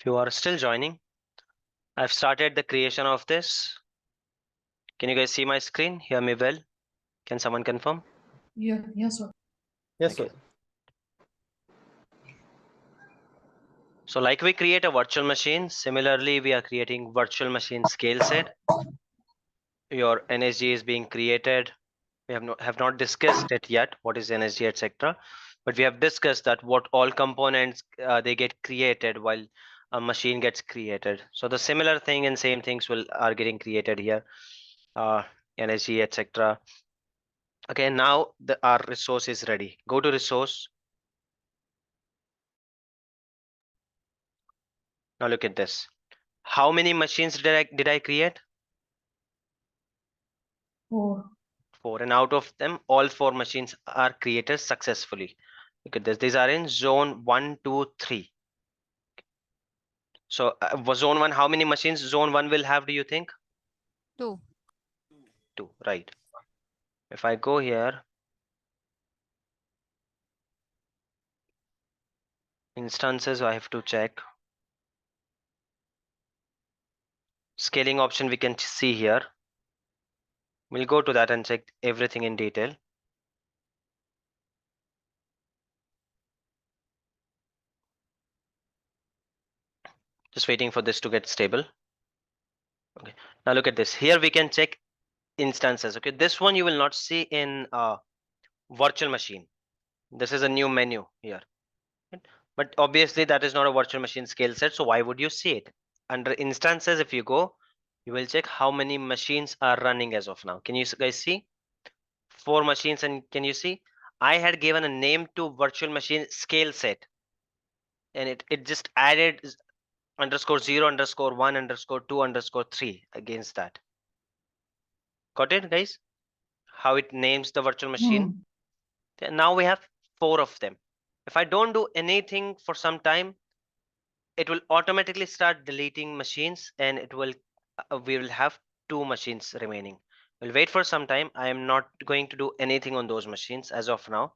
If you are still joining, I've started the creation of this. Can you guys see my screen? Hear me well? Can someone confirm? Yeah, yes, sir. Yes, Okay. sir. So like we create a virtual machine, similarly, we are creating virtual machine scale set. Your NSG is being created. We have not discussed it yet, what is NSG, etc. But we have discussed that what all components they get created while a machine gets created. So the similar thing and same things are getting created here. NSG, etc. Okay, now our resource is ready. Go to resource. Now look at this. How many machines did I create? 4. 4, and out of them, all 4 machines are created successfully. Look at this. These are in zone 1, 2, 3. So zone 1, how many machines zone 1 will have, do you think? 2. 2, right. If I go here, instances, I have to check. Scaling option we can see here. We'll go to that and check everything in detail. Just waiting for this to get stable. Okay, now look at this. Here we can check instances. Okay, this one you will not see in virtual machine. This is a new menu here. But obviously that is not a virtual machine scale set, so why would you see it? Under instances, if you go, you will check how many machines are running as of now. Can you guys see? 4 machines, and can you see? I had given a name to virtual machine scale set, and it just added _0 _1 _2 _3 against that. Got it, guys? How it names the virtual machine. Now we have 4 of them. If I don't do anything for some time, it will automatically start deleting machines, and it will we will have 2 machines remaining. We'll wait for some time. I am not going to do anything on those machines as of now.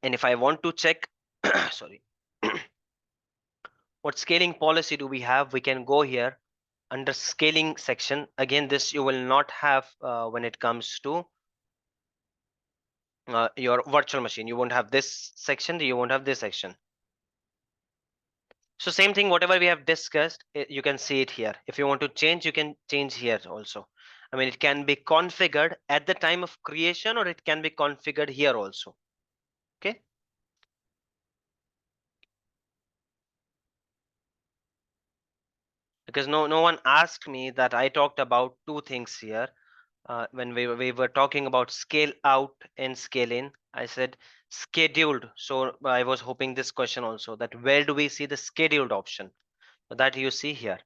And if I want to check sorry what scaling policy do we have, we can go here under scaling section. Again, this you will not have when it comes to your virtual machine. You won't have this section, you won't have this section. So same thing, whatever we have discussed, you can see it here. If you want to change, you can change here also. I mean, it can be configured at the time of creation, or it can be configured here also. Okay. Because no one asked me that I talked about 2 things here. When we were talking about scale out and scale in, I said scheduled. So I was hoping this question also, that where do we see the scheduled option? So that you see here.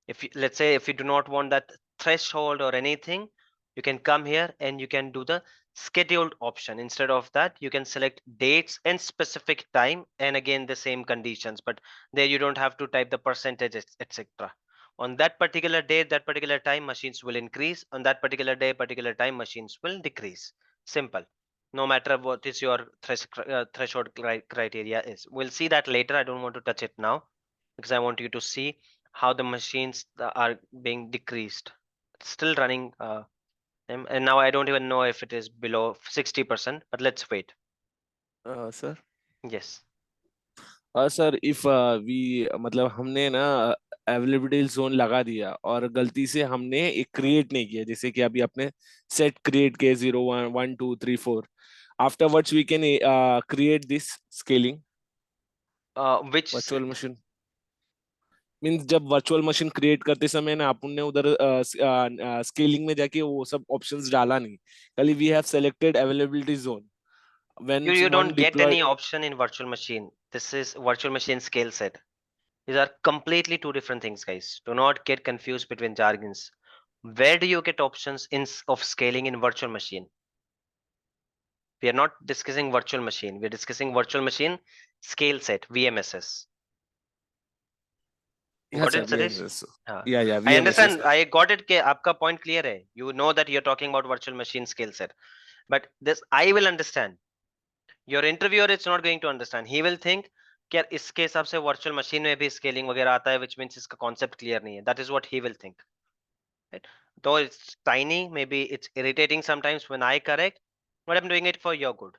If you, let's say if you do not want that threshold or anything, you can come here and you can do the scheduled option. Instead of that, you can select dates and specific time, and again the same conditions, but there you don't have to type the percentage, etc. On that particular date, that particular time, machines will increase. On that particular day, particular time, machines will decrease. Simple. No matter what is your threshold criteria is. We'll see that later. I don't want to touch it now because I want you to see how the machines are being decreased. It's still running, and now I don't even know if it is below 60%, but let's wait. Sir. Yes. Sir if we मतलब हमने ना availability zone लगा दिया और गलती से हमने एक क्रिएट नहीं किया, जैसे कि अभी आपने सेट क्रिएट किया 0 1 1 2 3 4, afterwards we can create this scaling Which virtual set? Machine means जब वर्चुअल मशीन क्रिएट करते समय ना अपन ने उधर स्केलिंग में जाके वो सब ऑप्शंस डाला नहीं, खाली we have selected availability zone when You one don't get deploy. any option in virtual machine. This is virtual machine scale set. These are completely 2 different things, guys. Do not get confused between jargons. Where do you get options of scaling in virtual machine? We are not discussing virtual machine. We're discussing virtual machine scale set, VMSS. Yeah, Got sir, it, Satish? VMSS. हाँ. Yeah, I VMSS. understand. I got it. कि आपका point clear है. You know that you're talking about virtual machine scale set. But this I will understand. Your interviewer is not going to understand. He will think क्या इसके हिसाब से virtual machine में भी scaling वगैरह आता है, which means इसका कॉन्सेप्ट क्लियर नहीं है. That is what he will think. Right? Though it's tiny, maybe it's irritating sometimes when I correct, but I'm doing it for your good.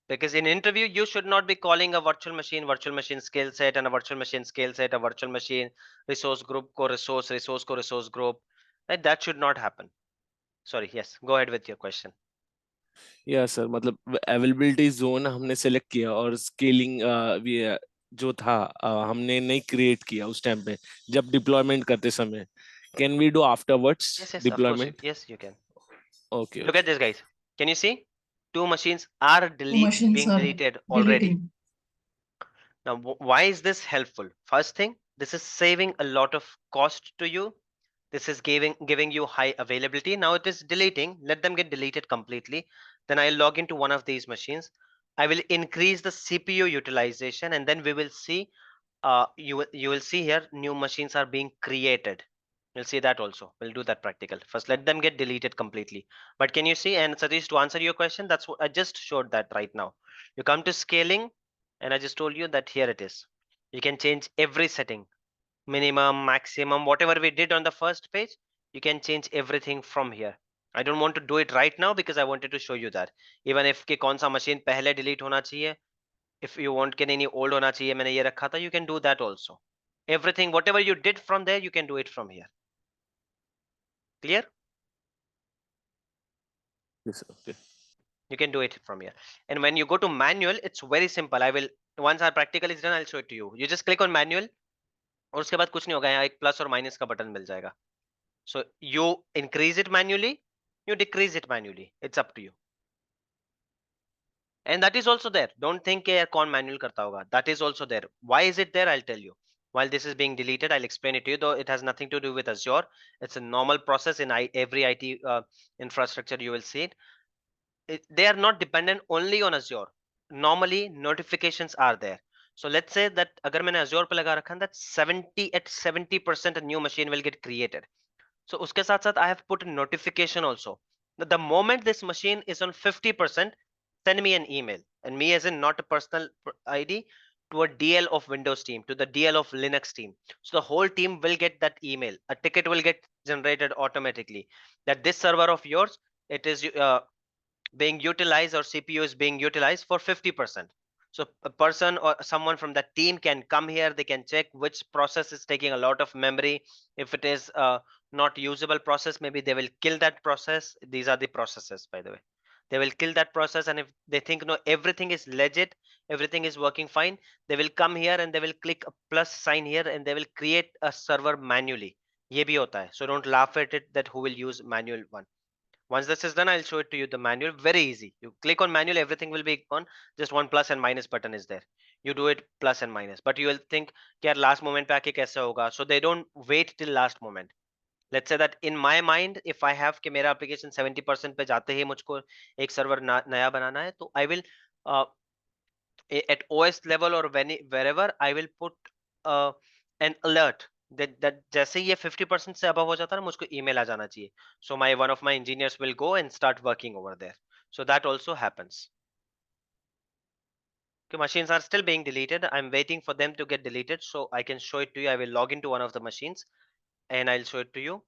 Because in interview, you should not be calling a virtual machine skill set, and a virtual machine skill set, a virtual machine resource group ko resource ko resource group. Right? That should not happen. Sorry, yes, go ahead with your question. या sir मतलब availability zone हमने select किया और scaling भी जो था हमने नहीं क्रिएट किया उस टाइम पे जब डिप्लॉयमेंट करते समय. Can we do afterwards Yes, yes, of course. Deployment? Yes, you can. Okay Look at okay. this, guys. Can you see? Two machines are Two machines being are deleted already. deleting. Now, why is this helpful? First thing, this is saving a lot of cost to you. This is giving you high availability. Now it is deleting. Let them get deleted completely. Then I'll log into one of these machines. I will increase the CPU utilization, and then we will see. You will see here new machines are being created. We'll see that also. We'll do that practical. First, let them get deleted completely. But can you see? And Satish, to answer your question, that's what I just showed that right now. You come to scaling, and I just told you that here it is. You can change every setting, minimum, maximum, whatever we did on the first page. You can change everything from here. I don't want to do it right now because I wanted to show you that. Even if कि कौन सा machine पहले delete होना चाहिए, if you want कि नहीं old होना चाहिए, मैंने ये रखा था, you can do that also. Everything, whatever you did from there, you can do it from here. Clear? Yes, okay. You can do it from here. And when you go to manual, it's very simple. I will, once our practical is done, I'll show it to you. You just click on manual, और उसके बाद कुछ नहीं होगा, यहाँ एक plus और minus का बटन मिल जाएगा. So you increase it manually, you decrease it manually. It's up to you. And that is also there. Don't think कि यार कौन manual करता होगा. That is also there. Why is it there? I'll tell you. While this is being deleted, I'll explain it to you. Though it has nothing to do with Azure, it's a normal process in every IT infrastructure. You will see it. They are not dependent only on Azure. Normally, notifications are there. So let's say that अगर मैंने Azure पे लगा रखा है, that 70% a new machine will get created. So उसके साथ साथ I have put a notification also. The moment this machine is on 50%, send me an email. And me as in not a personal ID, to a DL of Windows team, to the DL of Linux team. So the whole team will get that email. A ticket will get generated automatically. That this server of yours, it is being utilized, or CPU is being utilized for 50%. So a person or someone from that team can come here, they can check which process is taking a lot of memory. If it is not usable process, maybe they will kill that process. These are the processes, by the way. They will kill that process, and if they think no, everything is legit, everything is working fine, they will come here and they will click a plus sign here, and they will create a server manually. ये भी होता है. So don't laugh at it that who will use manual one. Once this is done, I'll show it to you, the manual. Very easy. You click on manual, everything will be on. Just one plus and minus button is there. You do it plus and minus, but you will think कि यार last moment पे आके कैसे होगा. So they don't wait till last moment. Let's say that in my mind, if I have कि मेरा application 70% पे जाते ही मुझको एक server नया बनाना है, तो I will uh, at OS level or wherever I will put uh, an alert that जैसे ही ये 50% से above हो जाता है ना, मुझको email आ जाना चाहिए. So my one of my engineers will go and start working over there. So that also happens. Okay, machines are still being deleted. I'm waiting for them to get deleted so I can show it to you. I will log into one of the machines and I'll show it to you.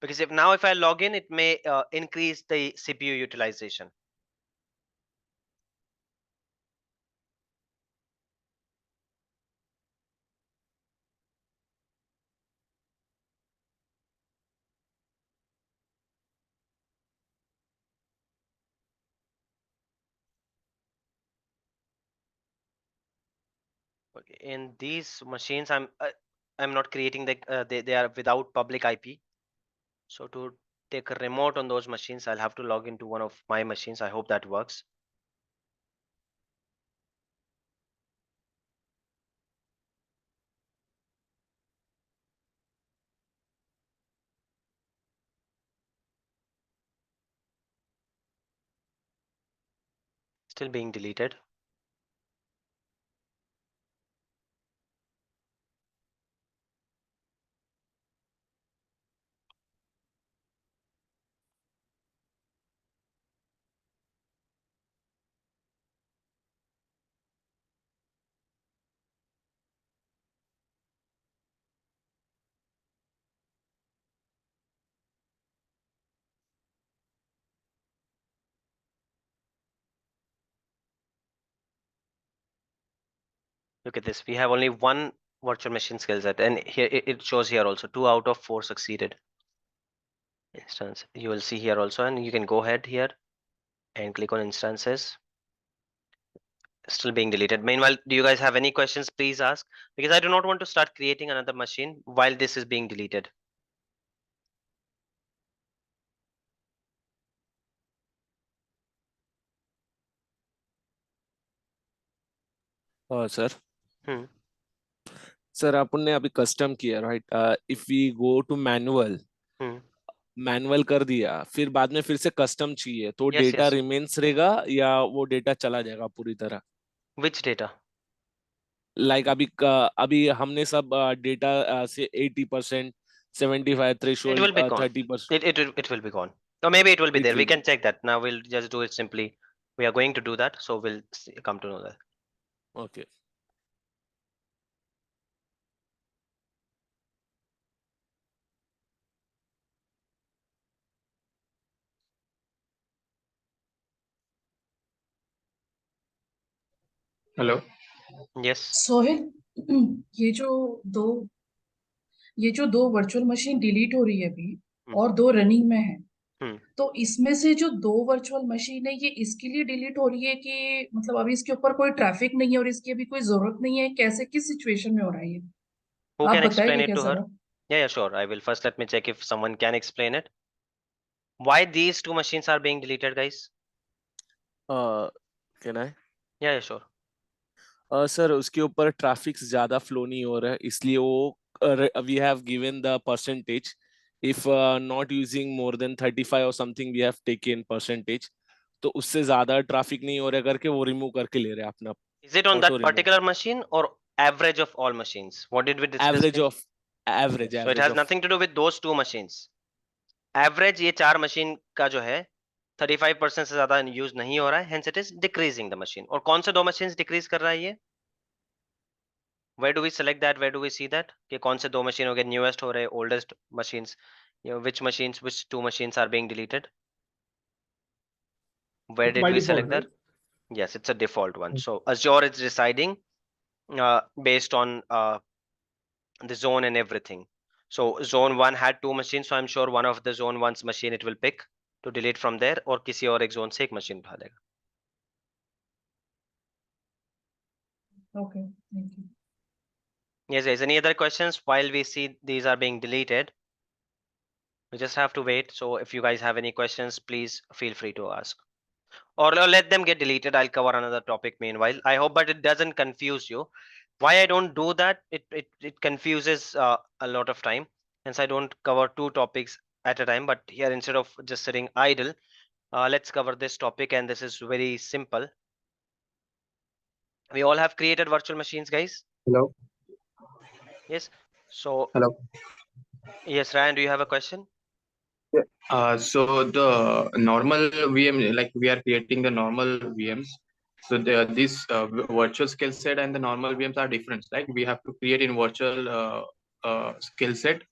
Because if I log in, it may increase the CPU utilization. Okay, in these machines, I'm not creating they are without public IP. So to take a remote on those machines, I'll have to log into one of my machines. I hope that works. Still being deleted. Look at this. We have only one virtual machine skill set, and here it shows here also 2 out of 4 succeeded instance. You will see here also, and you can go ahead here and click on instances. Still being deleted. Meanwhile, do you guys have any questions? Please ask, because I do not want to start creating another machine while this is being deleted. Sir Hmm. Sir अपन ने अभी custom किया right if we go to Hmm. Manual कर दिया फिर बाद में फिर से कस्टम चाहिए तो Yes, डेटा yes. रिमेन्स रहेगा या वो डेटा चला जाएगा पूरी तरह Which data? लाइक अभी हमने सब डेटा से 80% 75 It threshold will be gone. 30%. It will be gone. Or maybe it will be It there. will We be can check that. Now we'll just do it simply. We are going to do that, so we'll come to know that. okay. Hello Yes. Sohail, ये जो दो ये जो दो virtual machine delete हो रही है अभी और दो रनिंग में है, तो इसमें से जो दो वर्चुअल मशीन है ये इसके लिए डिलीट हो रही है कि मतलब अभी इसके ऊपर कोई ट्रैफिक नहीं है और इसकी अभी कोई जरूरत नहीं है, कैसे किस सिचुएशन में हो रहा है ये Who आप can explain बताएंगे it क्या to her? जरा? Yeah, sure. I will. First, let me check if someone can explain it. Why these two machines are being deleted, guys? Can I Yeah, sure. Sir उसके ऊपर traffic ज्यादा flow नहीं हो रहा है इसलिए वो we have given the percentage if not using more than 35 और something we have taken percentage तो उससे ज्यादा ट्रैफिक नहीं हो रहा करके वो रिमूव करके ले रहे हैं अपना Is it on auto that remove particular machine or average of all machines? What did we discuss average here? Of average So it average has of nothing to do with those two machines. Average ये चार machine का जो है 35% से ज्यादा use नहीं हो रहा है, hence it is decreasing the machine. और कौन से दो machines decrease कर रहा है ये? Where do we select that? Where do we see that? कि कौन से दो machine हो गए newest हो रहे, oldest machines? Which machines, which two machines are being deleted? Where did by we default, select that? right? Yes, it's a default one. So Azure is deciding based on the zone and everything. So zone 1 had two machines, so I'm sure one of the zone 1's machine it will pick to delete from there, और किसी और एक zone से एक machine उठा लेगा. Okay, thank you. Yes, guys. Any other questions while we see these are being deleted? We just have to wait. So if you guys have any questions, please feel free to ask. Or let them get deleted. I'll cover another topic meanwhile. I hope, but it doesn't confuse you. Why I don't do that? It confuses a lot of time. Hence, I don't cover two topics at a time. But here, instead of just sitting idle, let's cover this topic. And this is very simple. We all have created virtual machines, guys. Hello. Yes. So Hello. yes, Ryan, do you have a question? So the normal VM, like we are creating the normal VMs. So this virtual skill set and the normal VMs are different. Like we have to create in virtual skill set,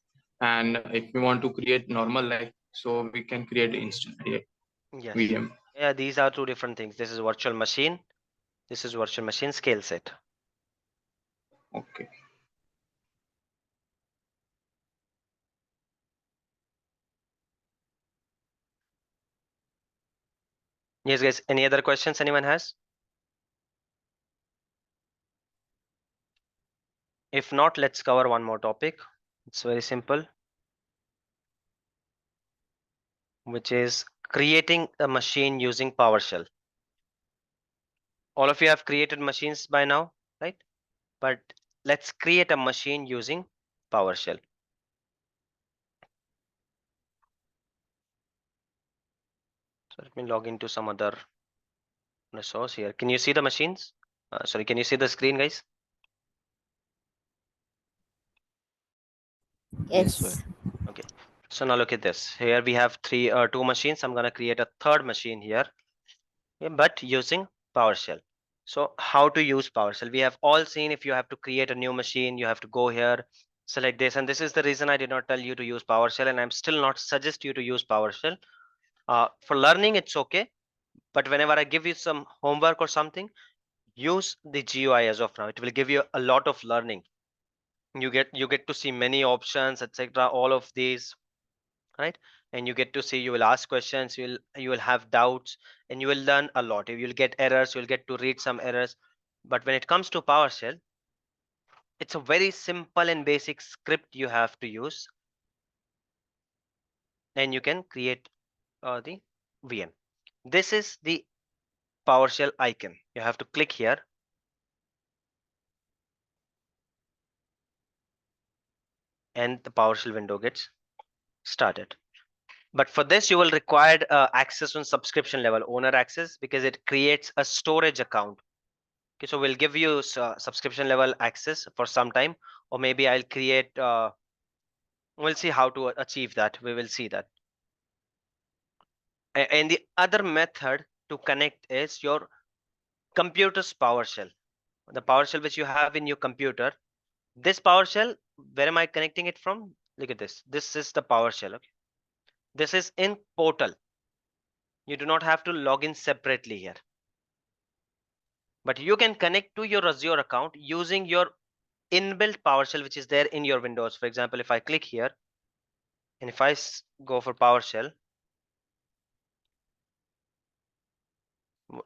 and if we want to create normal, like so we can create instant Yes. VM. Yeah, these are two different things. This is virtual machine. This is virtual machine scale set. Okay. Yes, guys. Any other questions anyone has? If not, let's cover one more topic. It's very simple, which is creating a machine using PowerShell. All of you have created machines by now, right? But let's create a machine using PowerShell. So let me log into some other resource here. Can you see the machines? Sorry, can you see the screen, guys? yes sir. Yes. Okay. So now look at this. Here we have two machines. I'm gonna create a third machine here, but using PowerShell. So how to use PowerShell? We have all seen if you have to create a new machine, you have to go here, select this, and this is the reason I did not tell you to use PowerShell, and I'm still not suggest you to use PowerShell. For learning, it's okay, but whenever I give you some homework or something, use the GUI as of now. It will give you a lot of learning. You get to see many options, etc. All of these, right? And you get to see, you will ask questions, you will have doubts, and you will learn a lot. You will get errors, you'll get to read some errors. But when it comes to PowerShell, it's a very simple and basic script you have to use, and you can create the VM. This is the PowerShell icon. You have to click here, and the PowerShell window gets started. But for this, you will require access on subscription level, owner access, because it creates a storage account. Okay, so we'll give you subscription level access for some time, or maybe I'll create, we'll see how to achieve that. We will see that. And the other method to connect is your computer's PowerShell. The PowerShell which you have in your computer. This PowerShell, where am I connecting it from? Look at this. This is the PowerShell. Okay. This is in portal. You do not have to log in separately here. But you can connect to your Azure account using your inbuilt PowerShell, which is there in your Windows. For example, if I click here, and if I go for PowerShell,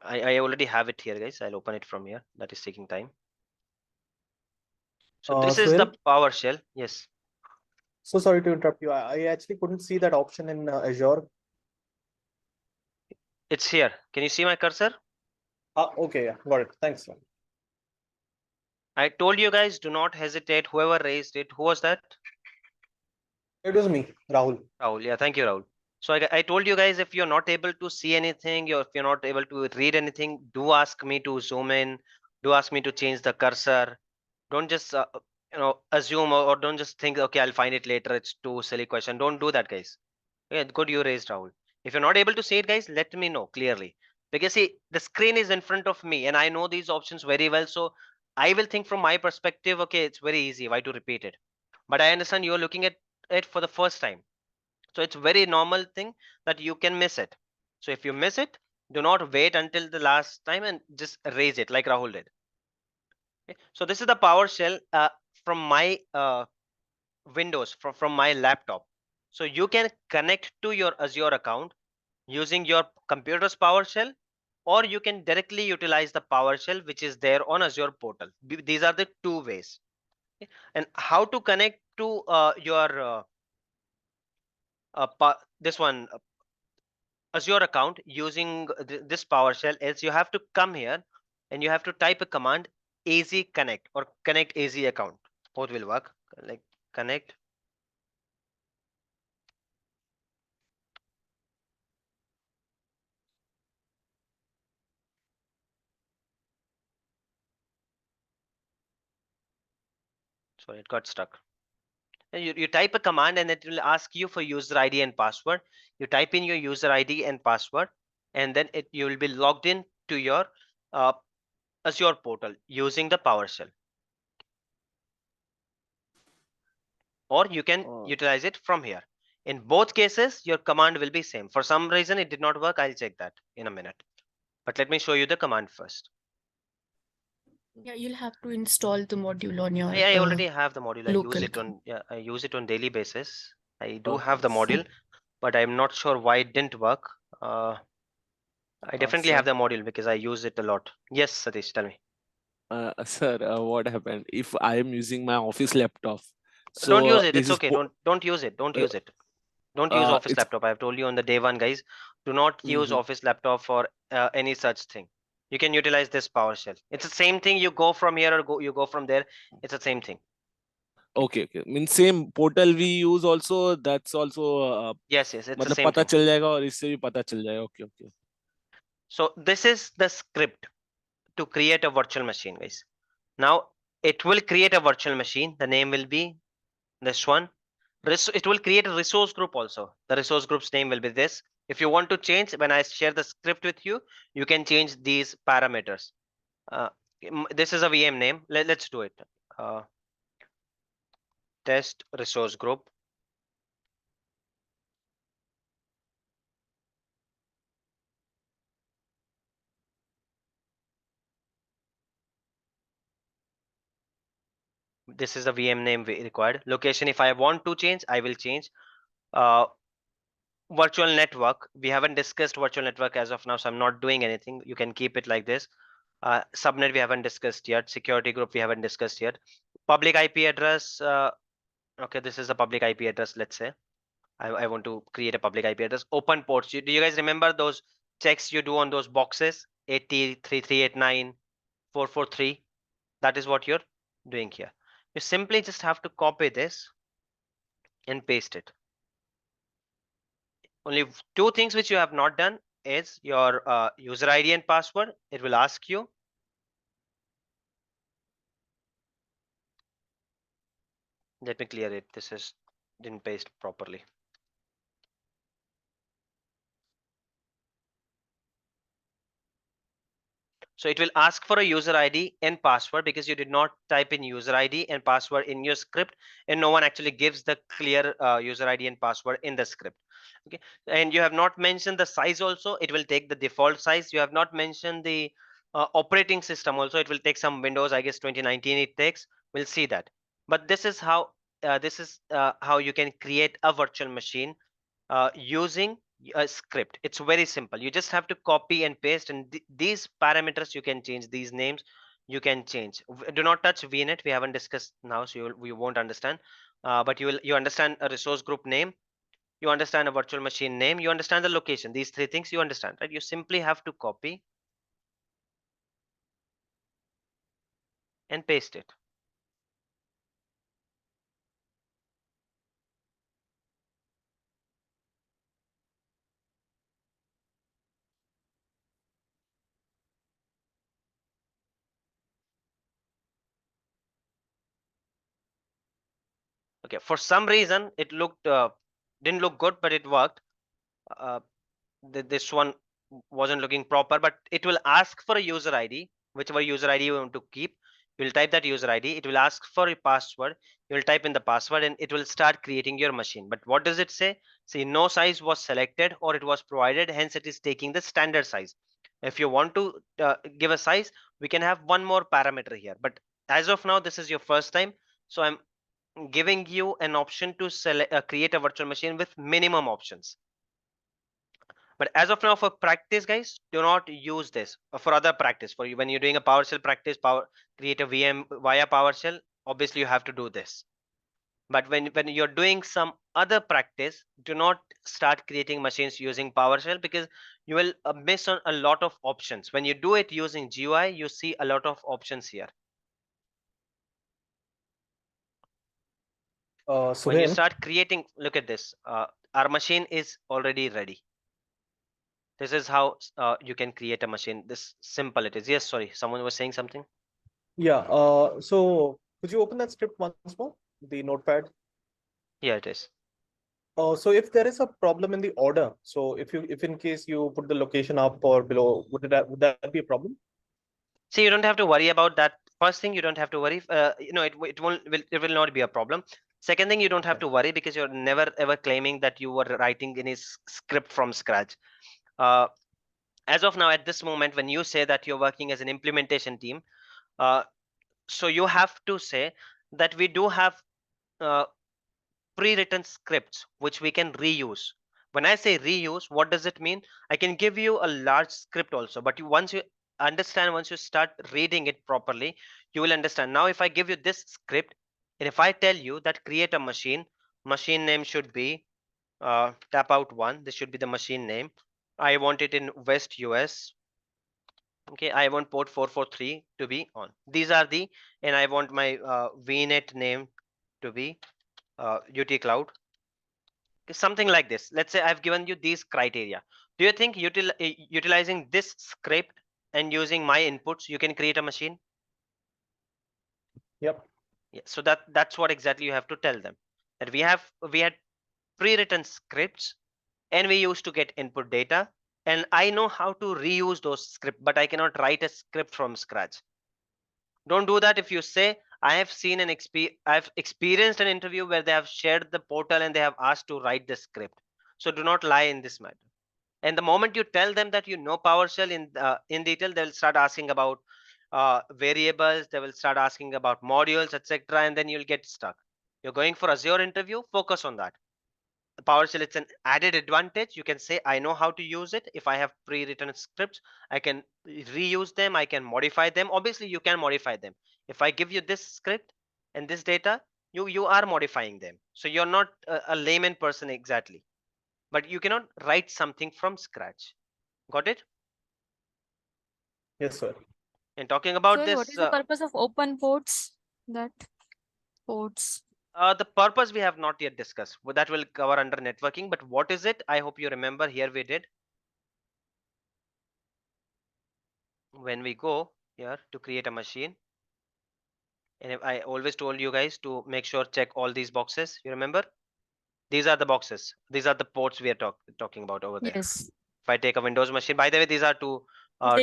I already have it here, guys. I'll open it from here. That is taking time. So this is the PowerShell. Yes. So sorry to interrupt you. I actually couldn't see that option in Azure. It's here. Can you see my cursor? Okay, yeah, got it. Thanks. I told you guys, do not hesitate. Whoever raised it, who was that? It was me, Rahul. Rahul. Yeah, thank you, Rahul. So I told you guys, if you're not able to see anything, or if you're not able to read anything, do ask me to zoom in. Do ask me to change the cursor. Don't just assume, or don't just think, okay, I'll find it later. It's too silly question. Don't do that, guys. Yeah, good you raised, Rahul. If you're not able to see it, guys, let me know clearly. Because see, the screen is in front of me and I know these options very well. So I will think from my perspective, okay, it's very easy. Why to repeat it? But I understand you're looking at it for the first time. So it's very normal thing that you can miss it. So if you miss it, do not wait until the last time and just raise it like Rahul did. Okay? So this is the PowerShell from my Windows, from my laptop. So you can connect to your Azure account using your computer's PowerShell, or you can directly utilize the PowerShell which is there on Azure portal. These are the two ways. Okay? And how to connect to your this one Azure account using this PowerShell is you have to come here and you have to type a command AZ connect or connect AZ account. Both will work, like connect. Sorry, it got stuck. And you type a command and it will ask you for user ID and password. You type in your user ID and password, and then you will be logged in to your Azure portal using the PowerShell. Or you can utilize it from here. In both cases, your command will be same. For some reason it did not work. I'll check that in a minute. But let me show you the command first. Yeah, you'll have to install the module on your I already have the module. I use it on daily basis. I do have the module, but I'm not sure why it didn't work. I definitely have the module because I use it a lot. Yes, Satish, tell me. Sir, what happened if I am using my office laptop? So don't use it. this It's okay. Don't use it. Don't use it. Don't use office laptop. I have told you on the day one, guys. Do not use office laptop for any such thing. You can utilize this PowerShell. It's the same thing. You go from here or you go from there. It's the same thing. Okay. Means same portal we use also. That's also. Yes. It's the मतलब same पता thing. चल जाएगा और इससे भी पता चल जाएगा. Okay. So this is the script to create a virtual machine, guys. Now it will create a virtual machine. The name will be this one. It will create a resource group also. The resource group's name will be this. If you want to change, when I share the script with you, you can change these parameters. This is a VM name. Let's do it. Test resource group. This is the VM name required. Location, if I want to change, I will change. Virtual network, we haven't discussed virtual network as of now, so I'm not doing anything. You can keep it like this. Subnet we haven't discussed yet. Security group we haven't discussed yet. Public IP address, okay, this is a public IP address. Let's say I want to create a public IP address. Open ports, do you guys remember those checks you do on those boxes? 80.3389.443. That is what you're doing here. You simply just have to copy this and paste it. Only two things which you have not done is your user ID and password. It will ask you. Let me clear it. This is didn't paste properly. So it will ask for a user ID and password because you did not type in user ID and password in your script, and no one actually gives the clear user ID and password in the script. Okay, and you have not mentioned the size also. It will take the default size. You have not mentioned the operating system also. It will take some Windows, I guess 2019 it takes. We'll see that. But this is how you can create a virtual machine using a script. It's very simple. You just have to copy and paste, and these parameters you can change. These names you can change. Do not touch VNet. We haven't discussed now, so you won't understand. But you understand a resource group name. You understand a virtual machine name. You understand the location. These three things you understand, right? You simply have to copy and paste it. Okay, for some reason it looked didn't look good, but it worked. This one wasn't looking proper, but it will ask for a user ID, whichever user ID you want to keep. You will type that user ID. It will ask for a password. You will type in the password and it will start creating your machine. But what does it say? See, no size was selected or it was provided, hence it is taking the standard size. If you want to give a size, we can have one more parameter here, but as of now this is your first time, so I'm giving you an option to select create a virtual machine with minimum options. But as of now, for practice, guys, do not use this. For other practice, for you when you're doing a PowerShell practice, create a VM via PowerShell, obviously you have to do this. But when you're doing some other practice, do not start creating machines using PowerShell because you will miss on a lot of options. When you do it using GUI, you see a lot of options here. When you start creating, look at this. Our machine is already ready. This is how you can create a machine. This simple it is. Yes, sorry, someone was saying something. Yeah. So could you open that script once more, the notepad? Yeah, it is. So if there is a problem in the order, so if in case you put the location up or below, would that be a problem? See, you don't have to worry about that. First thing, you don't have to worry. It will not be a problem. Second thing, you don't have to worry because you're never ever claiming that you were writing any script from scratch. As of now, at this moment, when you say that you're working as an implementation team, so you have to say that we do have pre-written scripts which we can reuse. When I say reuse, what does it mean? I can give you a large script also, but once you start reading it properly, you will understand. Now if I give you this script and if I tell you that create a machine name should be tap out one, this should be the machine name. I want it in West US. Okay, I want port 443 to be on. These are the, and I want my VNet name to be UT-Kloud. Something like this. Let's say I've given you these criteria. Do you think utilizing this script and using my inputs, you can create a machine? Yep. Yeah, so that's what exactly you have to tell them, that we had pre-written scripts and we used to get input data, and I know how to reuse those scripts, but I cannot write a script from scratch. Don't do that. If you say I've experienced an interview where they have shared the portal and they have asked to write the script, so do not lie in this matter. And the moment you tell them that you know PowerShell in detail, they'll start asking about variables, they will start asking about modules, etc., and then you'll get stuck. You're going for Azure interview, focus on that. PowerShell, it's an added advantage. You can say, I know how to use it. If I have pre-written scripts, I can reuse them, I can modify them. Obviously you can modify them. If I give you this script and this data, you are modifying them, so you're not a layman person exactly, but you cannot write something from scratch. Got it? Yes, sir. And talking about Sir, this, what is the purpose of open ports? That ports. the purpose we have not yet discussed. Well, that will cover under networking, but what is it? I hope you remember. Here we did. When we go here to create a machine, and I always told you guys to make sure check all these boxes. You remember? These are the boxes. These are the ports we are talking about over there. Yes. If I take a Windows machine, by the way, these are to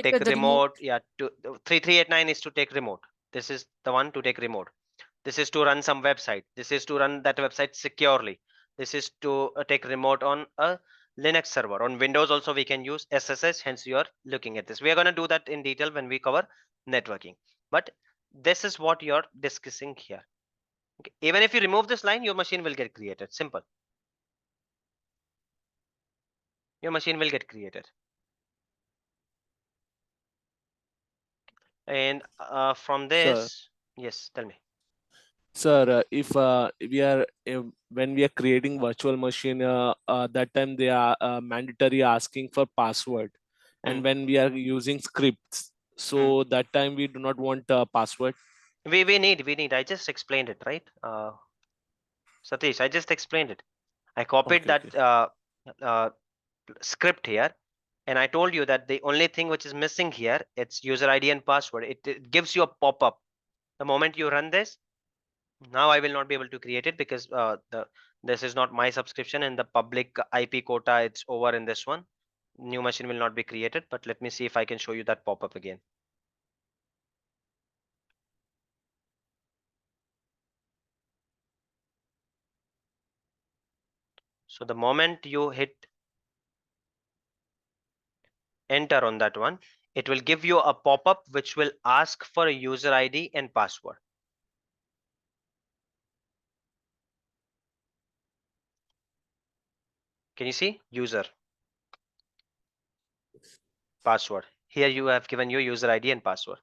take the remote. Yeah, 3389 is to take remote. This is the one to take remote. This is to run some website. This is to run that website securely. This is to take remote on a Linux server. On Windows also we can use SSH, hence you are looking at this. We are going to do that in detail when we cover networking. But this is what you're discussing here. Okay. Even if you remove this line, your machine will get created. Simple. Your machine will get created. And from this, yes, tell me. Sir, if we are when we are creating virtual machine, that time they are mandatory asking for password, and when we are using scripts, so that time we do not want a password. We need. I just explained it, right? Satish, I just explained it. I copied that script here, and I told you that the only thing which is missing here, it's user ID and password. It gives you a pop-up. The moment you run this, now I will not be able to create it because this is not my subscription, and the public IP quota, it's over in this one. New machine will not be created, but let me see if I can show you that pop-up again. So the moment you hit enter on that one, it will give you a pop-up which will ask for a user ID and password. Can you see user password? Here you have given your user ID and password.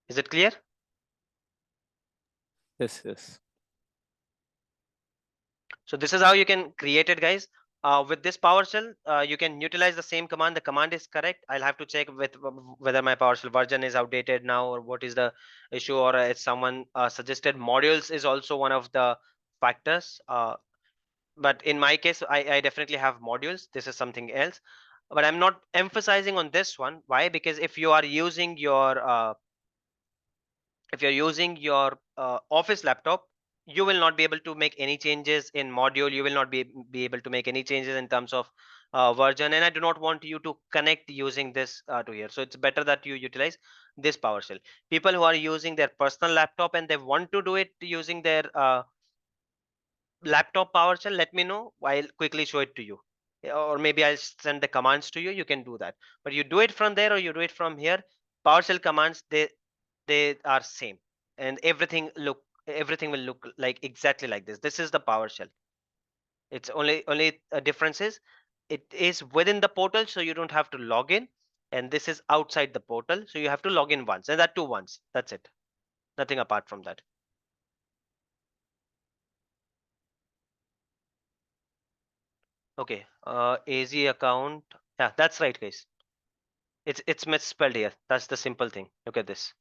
Is it clear? Yes. So this is how you can create it, guys. With this PowerShell, you can utilize the same command. The command is correct. I'll have to check with whether my PowerShell version is outdated now, or what is the issue, or it's someone suggested modules is also one of the factors. But in my case, I definitely have modules. This is something else, but I'm not emphasizing on this one. Why? Because if you are using your office laptop, you will not be able to make any changes in module. You will not be able to make any changes in terms of version, and I do not want you to connect using this to here. So it's better that you utilize this PowerShell. People who are using their personal laptop and they want to do it using their laptop PowerShell, let me know. I'll quickly show it to you, or maybe I'll send the commands to you. You can do that, but you do it from there or you do it from here. PowerShell commands, they are same, and everything will look like exactly like this. This is the PowerShell. It's only a difference is it is within the portal, so you don't have to log in, and this is outside the portal, so you have to log in once, and that too once. That's it. Nothing apart from that. Okay, AZ account. Yeah, that's right, guys. It's misspelled here. That's the simple thing. Look at this,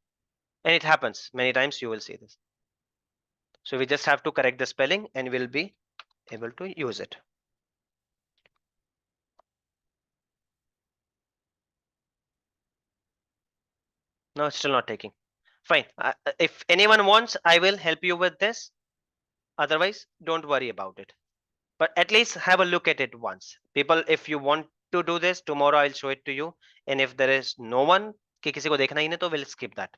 and it happens many times. You will see this. So we just have to correct the spelling, and we'll be able to use it. No, it's still not taking. Fine. If anyone wants, I will help you with this. Otherwise, don't worry about it. But at least have a look at it once. People, if you want to do this, tomorrow I'll show it to you. And if there is no one, कि किसी को देखना ही नहीं, तो we'll skip that.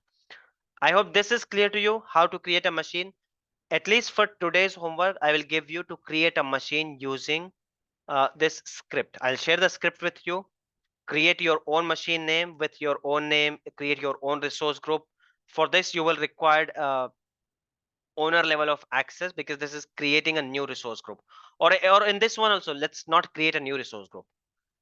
I hope this is clear to you, how to create a machine. At least for today's homework, I will give you to create a machine using this script. I'll share the script with you. Create your own machine name with your own name, create your own resource group, For this, you will require owner level of access, because this is creating a new resource group. Or in this one also, let's not create a new resource group.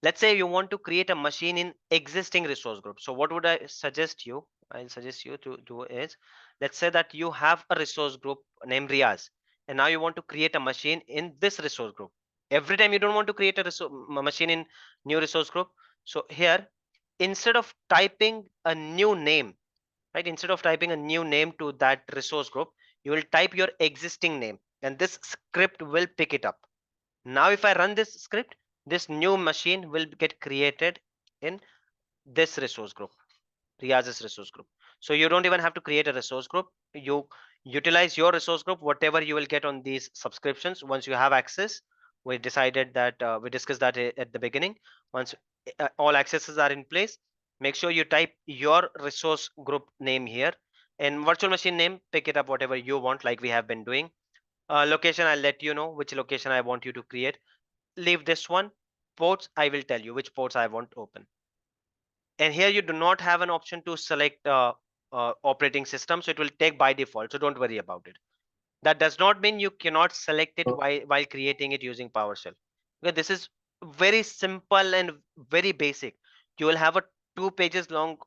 Let's say you want to create a machine in existing resource group. So what would I'll suggest you to do is, let's say that you have a resource group named Riaz, and now you want to create a machine in this resource group. Every time you don't want to create a machine in new resource group, so here, instead of typing a new name, right, instead of typing a new name to that resource group, you will type your existing name, and this script will pick it up. Now if I run this script, this new machine will get created in this resource group, Riaz's resource group. So you don't even have to create a resource group. You utilize your resource group, whatever you will get on these subscriptions once you have access. We decided that we discussed that at the beginning. Once all accesses are in place, make sure you type your resource group name here, and virtual machine name, pick it up whatever you want, like we have been doing. Location, I'll let you know which location I want you to create. Leave this one. Ports, I will tell you which ports I want open. And here you do not have an option to select operating system, so it will take by default, so don't worry about it. That does not mean you cannot select it while creating it using PowerShell. Okay, this is very simple and very basic. You will have a 2 pages long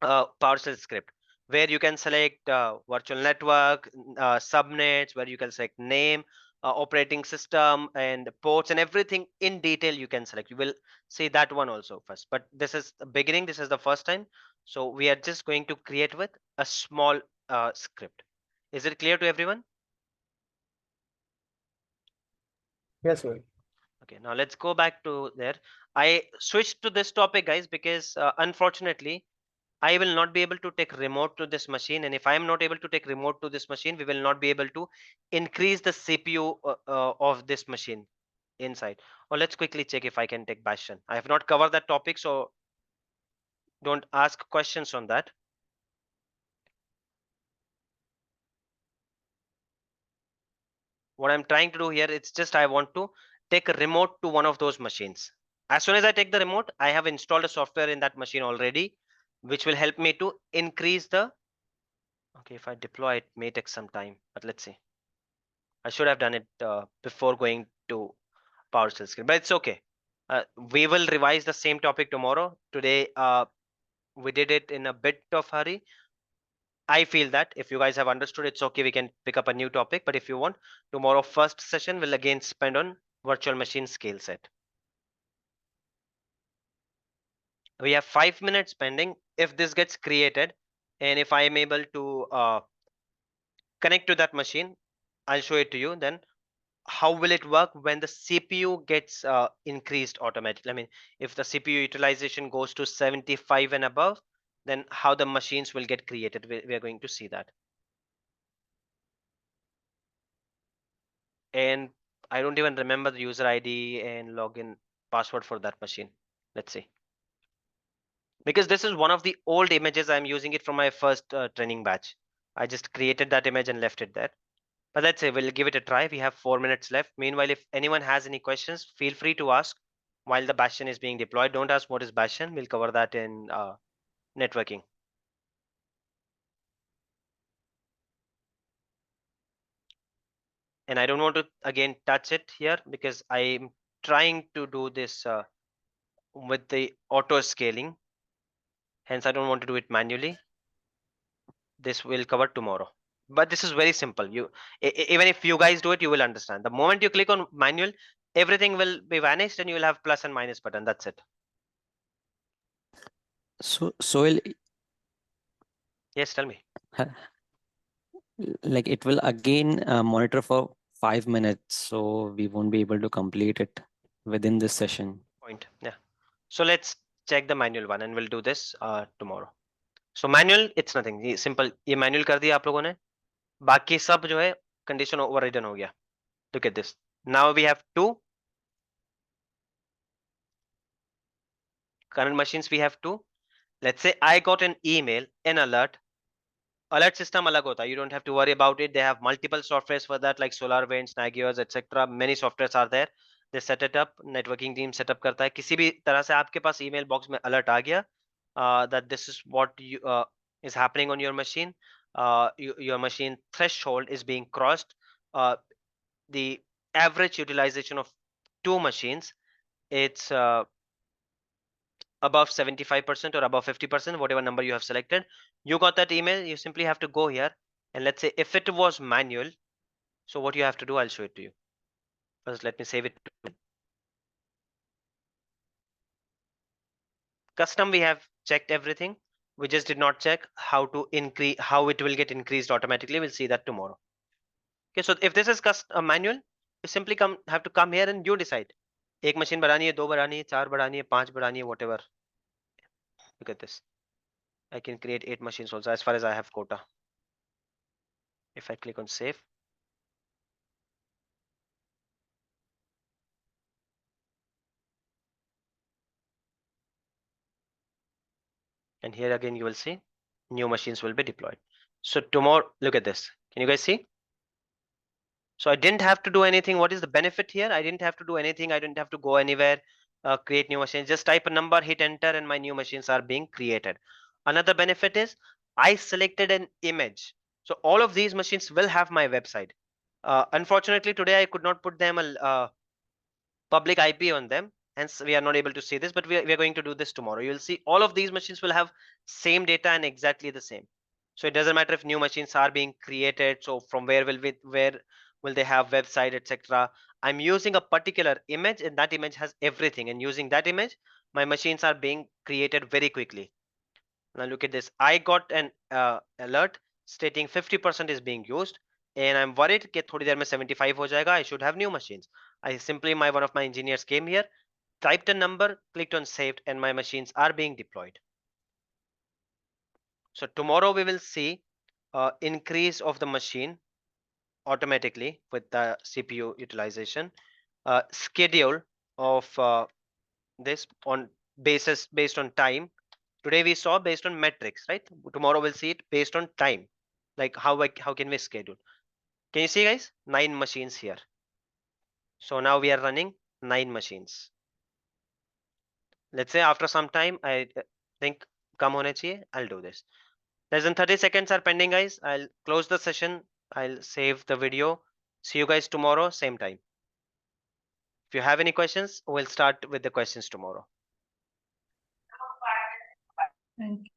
PowerShell script where you can select virtual network, subnets, where you can select name, operating system, and ports, and everything in detail you can select. You will see that one also first, but this is the beginning, this is the first time, so we are just going to create with a small script. Is it clear to everyone? Yes, sir. Okay, now let's go back to there. I switched to this topic, guys, because unfortunately I will not be able to take remote to this machine, and if I am not able to take remote to this machine, we will not be able to increase the CPU of this machine inside. Or let's quickly check if I can take Bastion. I have not covered that topic, so don't ask questions on that. What I'm trying to do here, it's just I want to take a remote to one of those machines. As soon as I take the remote, I have installed a software in that machine already, which will help me to increase the, okay, if I deploy it may take some time, but let's see. I should have done it before going to PowerShell script, but it's okay. We will revise the same topic tomorrow. Today, we did it in a bit of hurry. I feel that if you guys have understood, it's okay. We can pick up a new topic, but if you want, tomorrow first session will again spend on virtual machine scale set. We have 5 minutes pending. If this gets created, and if I am able to connect to that machine, I'll show it to you. Then how will it work when the CPU gets increased automatically? I mean, if the CPU utilization goes to 75 and above, then how the machines will get created. We are going to see that. And I don't even remember the user ID and login password for that machine. Let's see. Because this is one of the old images, I'm using it from my first training batch. I just created that image and left it there. But let's say we'll give it a try. We have 4 minutes left. Meanwhile, if anyone has any questions, feel free to ask while the Bastion is being deployed. Don't ask what is Bastion. We'll cover that in networking. And I don't want to again touch it here because I'm trying to do this with the auto scaling. Hence, I don't want to do it manually. This will cover tomorrow. But this is very simple. You even if you guys do it, you will understand. The moment you click on manual, everything will be vanished and you will have plus and minus button. That's it. So Soil, Yes, tell me. like it will again monitor for 5 minutes, so we won't be able to complete it within this session. Point. Yeah. So let's check the manual one and we'll do this tomorrow. So manual, it's nothing. ये simple. ये manual कर दिया आप लोगों ने. बाकी सब जो है condition overridden हो गया. Look at this. Now we have 2 current machines. We have 2. Let's say I got an email, an alert. Alert system alag hota hai. You don't have to worry about it. They have multiple softwares for that, like SolarWinds, Nagios, etc. Many softwares are there. They set it up. Networking team set up करता है. किसी भी तरह से आपके पास email box में alert आ गया that this is what you is happening on your machine, your machine threshold is being crossed, the average utilization of 2 machines, it's above 75% or above 50%, whatever number you have selected. You got that email, you simply have to go here, and let's say if it was manual, so what you have to do, I'll show it to you. First, let me save it. Custom, we have checked everything. We just did not check how to increase, how it will get increased automatically. We'll see that tomorrow. Okay, so if this is manual, you simply have to come here and you decide. एक machine बढ़ानी है, 2 बढ़ानी है, 4 बढ़ानी है, 5 बढ़ानी है, whatever. Look at this. I can create 8 machines also as far as I have quota. If I click on save, and here again you will see new machines will be deployed. So tomorrow, look at this. Can you guys see? So I didn't have to do anything. What is the benefit here? I didn't have to do anything. I didn't have to go anywhere, create new machines. Just type a number, hit enter, and my new machines are being created. Another benefit is I selected an image. So all of these machines will have my website. Unfortunately, today I could not put them a public IP on them. Hence, we are not able to see this, but we are going to do this tomorrow. You will see all of these machines will have same data and exactly the same. So it doesn't matter if new machines are being created. So from where will they have website, etc. I'm using a particular image, and that image has everything. And using that image, my machines are being created very quickly. Now look at this. I got an alert stating 50% is being used, and I'm worried that थोड़ी देर में 75 हो जाएगा. I should have new machines. I simply one of my engineers came here, typed a number, clicked on saved, and my machines are being deployed. So tomorrow we will see increase of the machine automatically with the CPU utilization, schedule of this on based on time. Today we saw based on metrics, right? Tomorrow we'll see it based on time, like how can we schedule. Can you see, guys? 9 machines here. So now we are running 9 machines. Let's say after some time, I think come hone chahiye, I'll do this. Less than 30 seconds are pending, guys. I'll close the session. I'll save the video. See you guys tomorrow, same time. If you have any questions, we'll start with the questions tomorrow. Thank you.